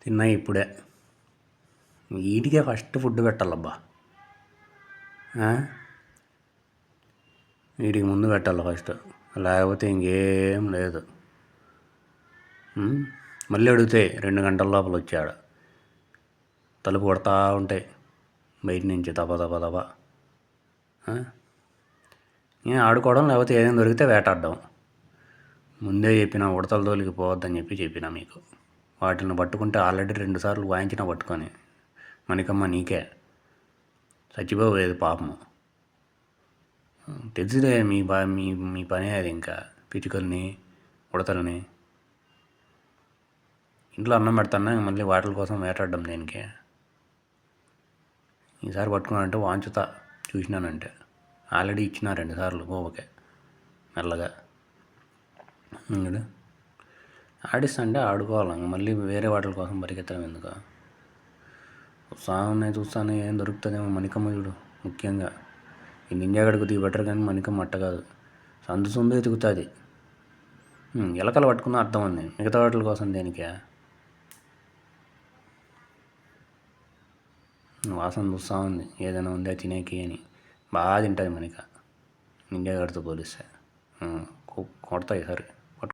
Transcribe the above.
తిన్నా ఇప్పుడే. వీటికే ఫస్ట్ ఫుడ్ పెట్టాలబ్బా. వీటికి ముందు పెట్టాలి ఫస్ట్, లేకపోతే ఇంకేం లేదు. మళ్ళీ అడుగుతాయి 2 గంటల లోపల వచ్చాడు. తలుపు కొడతా ఉంటాయి బయట నుంచి తప తప తప. ఆడుకోవడం, లేకపోతే ఏదైనా దొరికితే వేటాడడం. ముందే చెప్పిన ఉడతల తోలికి పోవద్దని చెప్పిన మీకు. వాటిని పట్టుకుంటే ఆల్రెడీ 2 సార్లు వాయించిన పట్టుకొని. మణికమ్మ నీకే చచ్చిపోయేది పాపము. తెలిసిదే మీ మీ పనే అది. ఇంకా పిచ్చుకల్ని, ఉడతల్ని ఇంట్లో అన్నం పెడతాను, మళ్ళీ వాటి కోసం వేటాడడం దేనికి? ఈసారి పట్టుకున్నానంటే వాంచుతా, చూసినానంటే. ఆల్రెడీ ఇచ్చిన 2 సార్లు ఓకే మెల్లగా. ఇంకా ఆడిస్తుంటే ఆడుకోవాలి, మళ్ళీ వేరే వాటి కోసం పరిగెత్తడం ఎందుకు? చూస్తాను ఏం దొరుకుతుందేమో. మణికమ్మ చూడు ముఖ్యంగా. ఈ నింజా గడుకు దిగి బెటర్, కానీ మణికమ్మ అట్ట కాదు, సందు ఎతుకుతుంది. ఎలకలు పట్టుకున్న అర్థం ఉంది, మిగతా వాటి కోసం దేనికే? వాసన చూస్తూ ఉంది, ఏదైనా ఉందా తినేకి అని. బాగా తింటుంది మణిక నింజా గడితో పోలిస్తే. కొడతాయి సరే.